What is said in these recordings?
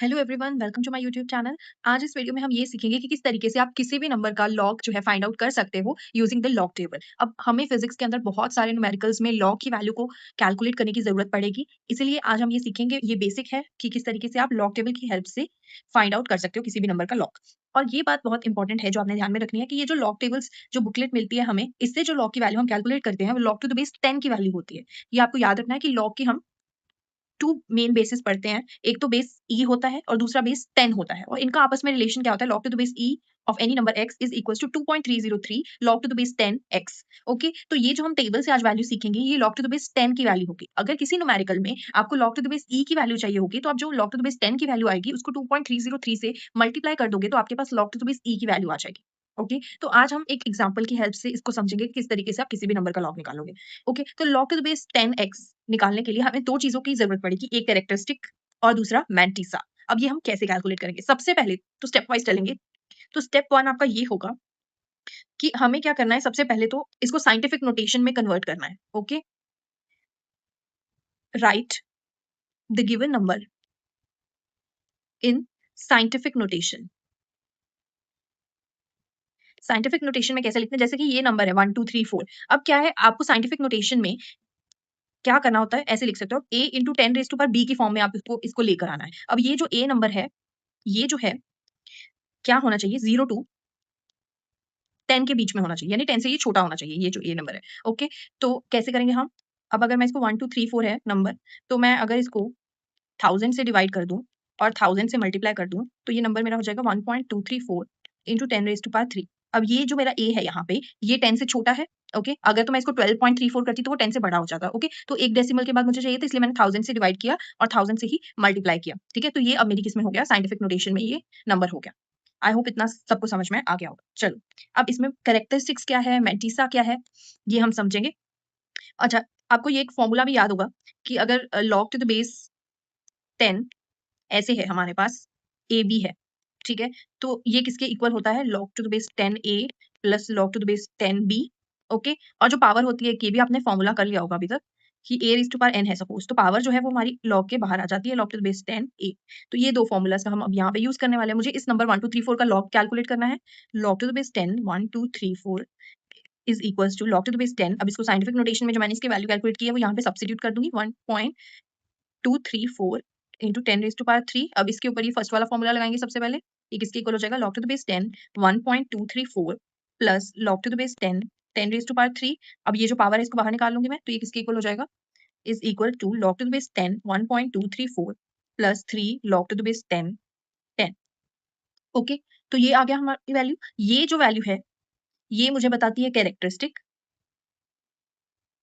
Hello everyone, welcome to my YouTube channel. आज इस video में हम ये सीखेंगे कि किस तरीके से आप किसी भी नंबर का लॉग जो है फाइंड आउट कर सकते हो यूजिंग द लॉग टेबल। अब हमें फिजिक्स के अंदर बहुत सारे न्यूमेरिकल्स में लॉग की वैल्यू को कैलकुलेट करने की जरूरत पड़ेगी, इसीलिए आज हम ये सीखेंगे। ये बेसिक है कि किस तरीके से आप लॉग टेबल की हेल्प से फाइंड आउट कर सकते हो किसी भी नंबर का लॉग। और ये बात बहुत इंपॉर्टेंट है जो आपने ध्यान में रखनी है कि ये जो लॉग टेबल्स जो बुकलेट मिलती है हमें, इससे जो लॉग की वैल्यू हम कैलकुलेट करते हैं वो लॉग टू द बेस 10 की वैल्यू होती है। ये आपको याद रखना है कि लॉग की हम 2 मेन बेसिस पढ़ते हैं। एक तो बेस ई होता है और दूसरा बेस 10 होता है, और इनका आपस में रिलेशन क्या होता है? log to the base e of any number x is equal to 2.303 log to the base 10 x। Okay, तो ये जो हम टेबल से आज वैल्यू सीखेंगे ये log टू द बेस 10 की वैल्यू होगी। अगर किसी न्यूमेरिकल में आपको log टू द बेस ई की वैल्यू चाहिए होगी तो आप जो log टू द बेस 10 की वैल्यू आएगी उसको 2.303 से मल्टीप्लाई कर दोगे तो आपके पास log टू द बेस ई की वैल्यू आ जाएगी। ओके, तो आज हम एक एग्जांपल की हेल्प से इसको समझेंगे कि किस तरीके से आप किसी भी नंबर का लॉग निकालोगे। ओके, तो log to the base 10x निकालने के लिए हमें दो चीजों की जरूरत पड़ेगी, एक कैरेक्टरिस्टिक और दूसरा मैंटिसा। अब ये हम कैसे कैलकुलेट करेंगे? सबसे पहले तो स्टेप वाइज चलेंगे। तो स्टेप 1 आपका ये होगा कि हमें क्या करना है, सबसे पहले तो इसको साइंटिफिक नोटेशन में कन्वर्ट करना है। Okay, right the given number in scientific notation. Scientific notation में कैसे लिखते हैं? जैसे कि ये नंबर है 1 2 3 4। अब क्या है, आपको साइंटिफिक नोटेशन में क्या करना होता है? ऐसे लिख सकते हो a into 10 raise to power b की फॉर्म में आप इसको लेकर आना है। अब ये जो a नंबर है, ये जो है क्या होना चाहिए? 0 टू 10 के बीच में होना चाहिए, यानी 10 से ये छोटा होना चाहिए, ये जो ये नंबर है। ओके, तो कैसे करेंगे हम? अब अगर मैं इसको 1 2 3 4 है नंबर, तो मैं अगर इसको 1000 से डिवाइड कर दूं और 1000 से मल्टीप्लाई कर दूं तो ये नंबर मेरा हो जाएगा 1.234 इंटू 10 रेज टू पावर 3। अब ये जो मेरा a है यहाँ पे, ये 10 से छोटा है। ओके, अगर तो मैं इसको 12.34 करती तो वो 10 से बड़ा हो जाता। ओके, तो एक डेसिमल के बाद मुझे चाहिए था, इसलिए मैंने 1000 से डिवाइड किया और 1000 से ही मल्टीप्लाई किया। ठीक है, तो ये अब मेरी किस में हो गया? साइंटिफिक नोटेशन में ये नंबर हो गया। आई होप इतना सबको समझ में आ गया होगा। चलो, अब इसमें कैरेक्टरिस्टिक्स क्या है, मैंटिसा क्या है, ये हम समझेंगे। अच्छा, आपको ये एक फॉर्मूला भी याद होगा कि अगर log टू द बेस 10 ऐसे है हमारे पास, ए बी है, ठीक है, तो ये किसके इक्वल होता है? log to the base 10 a plus log to the base 10 b. Okay, और जो पावर होती है, ये भी आपने फॉर्मूला कर लिया होगा अभी तक कि a raise to power n है सपोज, तो पावर जो है वो हमारी log के बाहर आ जाती है, log टू द बेस 10 ए। तो ये दो फॉर्मूलाज का हम अब यहाँ पे यूज करने वाले हैं। मुझे इस नंबर 1 2 3 4 का log कैलकुलेट करना है। log to the base 10 1 2 3 4 is equals to log to the base 10। अब इसको साइंटिफिक नोटेशन में जो मैंने इसकी वैल्यू कैलकुलेट की है वो यहाँ पे सब्स्टिट्यूट कर दूंगी, 1.234 इंटू 10 रेज टू पावर 3। अब इसके ऊपर ये फर्स्ट वाला फॉर्मूला लगाएंगे सबसे पहले। ये किसके इक्वल हो जाएगा? log to the base 10 1.234 plus log to the base 10 10 raise to power 3। अब ये जो पावर है इसको बाहर निकाल लूंगी मैं, तो ये किसके इक्वल हो जाएगा? Is equal to log to the base 10 1.234 plus 3 log to the base 10 10। Okay, तो ये आ गया हमारी वैल्यू। ये जो वैल्यू है ये मुझे बताती है कैरेक्टरिस्टिक,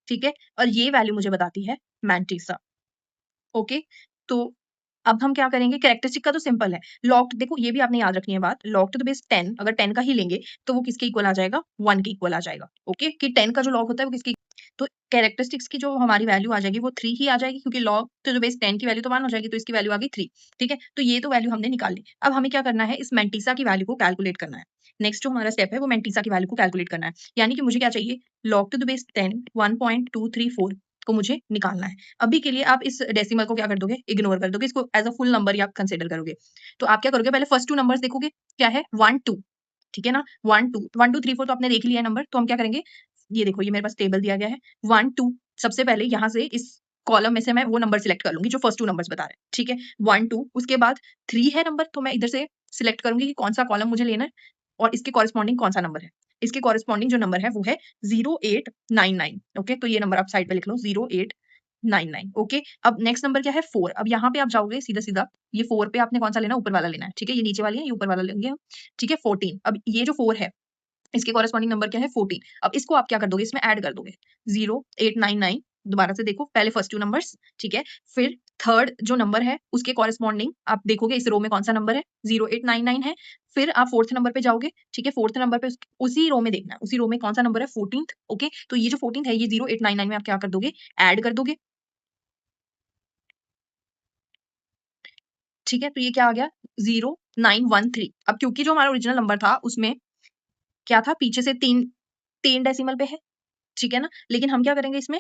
ठीक है, और ये वैल्यू मुझे बताती है मैंटिसा। ओके, तो अब हम क्या करेंगे? कैरेक्टरिस्टिक का तो सिंपल है। लॉग देखो, ये भी आपने याद रखनी है बात, log टू द बेस 10 अगर 10 का ही लेंगे तो वो किसके इक्वल आ जाएगा? 1 के इक्वल आ जाएगा। ओके, कि 10 का जो लॉग होता है वो किसके, तो कैरेक्टरिस्टिक्स की जो हमारी वैल्यू आ जाएगी वो 3 ही आ जाएगी, क्योंकि log टू द बेस 10 की वैल्यू तो 1 हो जाएगी, तो इसकी वैल्यू आ गई 3। ठीक है, तो ये तो वैल्यू हमने निकाल ली। अब हमें क्या करना है? इस मैंटिसा की वैल्यू को कैलकुलेट करना है। नेक्स्ट जो हमारा स्टेप है वो मैंटिसा की वैल्यू को कैलकुलेट करना है। यानी कि मुझे क्या चाहिए? log टू द बेस 10 1.234 को मुझे निकालना है। अभी के लिए आप इस डेसिमल को क्या कर दोगे? इग्नोर कर दोगे, इसको एज अ फुल नंबर ही आप कंसिडर करोगे। तो आप क्या करोगे? पहले फर्स्ट 2 नंबर्स देखोगे, क्या है? 1 2, ठीक है ना? 1 2 1 2 3 4 तो आपने देख लिया है नंबर, तो हम क्या करेंगे? ये देखो, ये मेरे पास टेबल दिया गया है 1 2। सबसे पहले यहाँ से इस कॉलम में से मैं वो नंबर सिलेक्ट कर लूंगी जो फर्स्ट 2 नंबर्स बता रहे हैं, ठीक है? 1 2, उसके बाद 3 है नंबर, तो मैं इधर से सिलेक्ट करूंगी कि कौन सा कॉलम मुझे लेना है और इसके कॉरेस्पॉन्डिंग कौन सा नंबर है। इसके कॉरेस्पॉन्डिंग जो नंबर है वो है 0899। ओके, तो ये नंबर आप साइड पे लिख लो, 0899। ओके, अब नेक्स्ट नंबर क्या है? 4। अब यहाँ पे आप जाओगे सीधा सीधा, ये 4 पे आपने कौन सा लेना है? ऊपर वाला लेना है, ठीक है? ये नीचे वाली है, ये ऊपर वाला लेंगे हम, ठीक है? 14। अब ये जो 4 है इसके कॉरेस्पॉन्डिंग नंबर क्या है? 14। अब इसको आप क्या कर दोगे? इसमें ऐड कर दोगे 0899। दोबारा से देखो, पहले फर्स्ट 2 नंबर्स, ठीक है, फिर थर्ड जो नंबर है उसके कॉरेस्पॉन्डिंग आप देखोगे इस रो में कौन सा नंबर है? 0899 है। फिर आप फोर्थ नंबर पे जाओगे, ठीक है? फोर्थ नंबर पे उसी रो में देखना है, उसी रो में कौन सा नंबर है? 14th। ओके, तो ये जो 14th है ये 0899 में आप क्या कर दोगे? ऐड कर दोगे, ठीक है? तो ये क्या आ गया? 0913। अब क्योंकि जो हमारा ओरिजिनल नंबर था उसमें क्या था? पीछे से 3 3 डेसिमल पे है, ठीक है ना? लेकिन हम क्या करेंगे इसमें?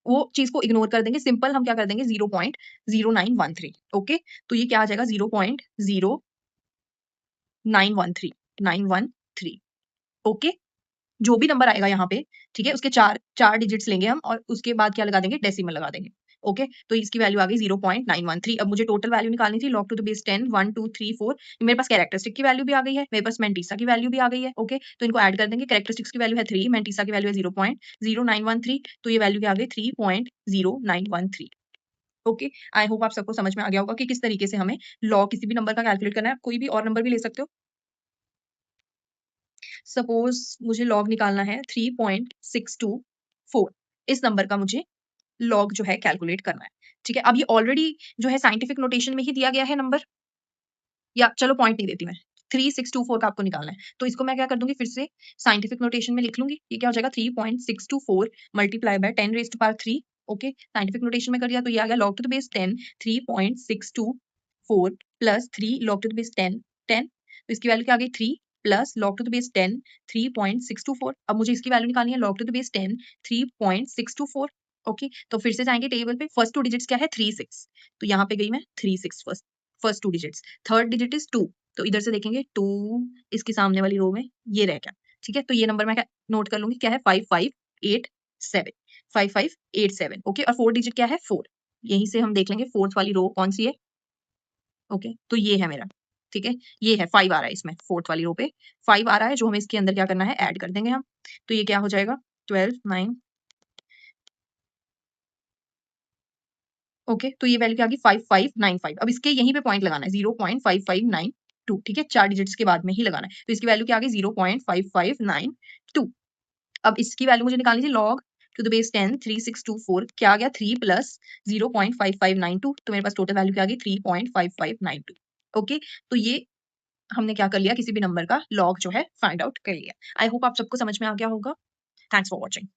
वो चीज को इग्नोर कर देंगे, सिंपल हम क्या कर देंगे 0.0913। ओके, तो ये क्या आ जाएगा 0.0913913। ओके, जो भी नंबर आएगा यहाँ पे, ठीक है, उसके चार चार डिजिट्स लेंगे हम और उसके बाद क्या लगा देंगे, डेसिमल लगा देंगे। ओके, तो इसकी वैल्यू आ गई 0.913। अब मुझे टोटल वैल्यू निकालनी थी log टू द बेस 10 1 2 3 4। मेरे पास कैरेक्टरिस्टिक की वैल्यू भी आ गई है, मेरे पास मैंटीसा की वैल्यू भी आ गई है। ओके, तो इनको ऐड कर देंगे। कैरेक्टरिस्टिक्स की वैल्यू है 3, मैंटीसा की वैल्यू है 0.0913, तो ये वैल्यू क्या आ गई 3.0913। ओके, आई होप आप सबको समझ में आ गया होगा कि किस तरीके से हमें लॉग किसी भी नंबर का कैलकुलेट करना है। कोई भी और नंबर भी ले सकते हो। सपोज मुझे लॉग निकालना है 3.624, इस नंबर का मुझे लॉग जो है कैलकुलेट करना है। ठीक है, अब ये ऑलरेडी जो है साइंटिफिक नोटेशन में ही दिया गया है नंबर, या चलो पॉइंट नहीं देती मैं, 3624 का आपको निकालना है, तो इसको मैं क्या कर दूंगी, फिर से साइंटिफिक नोटेशन में लिख लूंगी। ये क्या हो जाएगा 3.624 multiply by 10 raised to power 3। Okay, scientific notation में कर दिया, तो ये आ गया log to the base 10 3.624 plus 3 log to the base 10 10, तो इसकी वैल्यू क्या आ गई 3 plus log to the base 10 3.624। अब मुझे इसकी वैल्यू निकालनी है log to the base 10 3.624। Okay, तो फिर से जाएंगे टेबल पे, फर्स्ट टू डिजिट्स क्या है 36, तो यहाँ पे गई मैं 36 first two digits, third digit is 2, तो इधर से देखेंगे 2 इसकी सामने वाली रो में ये रह गया। ठीक है, तो ये नंबर मैं नोट कर लूंगी, क्या है 5587 5587। ओके, और फोर्थ डिजिट क्या है 4, यहीं से हम देख लेंगे फोर्थ वाली रो कौन सी है। ओके, तो ये है मेरा, ठीक है, ये है 5 आ रहा है इसमें, फोर्थ वाली रो पे 5 आ रहा है, जो हमें इसके अंदर क्या करना है, ऐड कर देंगे हम। तो ये क्या हो जाएगा 12 9। ओके, तो ये वैल्यू क्या आ गई 5595। अब इसके यहीं पे पॉइंट लगाना है 0.5592। ठीक है, 4 डिजिट्स के बाद में ही लगाना है, तो इसकी वैल्यू क्या आ गई 0.5592। अब इसकी वैल्यू मुझे निकालनी थी log टू द बेस 10 3624, क्या आ गया 3 प्लस 0.5592, तो मेरे पास टोटल वैल्यू क्या आ गई 3.5592। ओके, तो ये हमने क्या कर लिया, किसी भी नंबर का log जो है फाइंड आउट कर लिया। आई होप आप सबको समझ में आ गया होगा। Thanks for watching.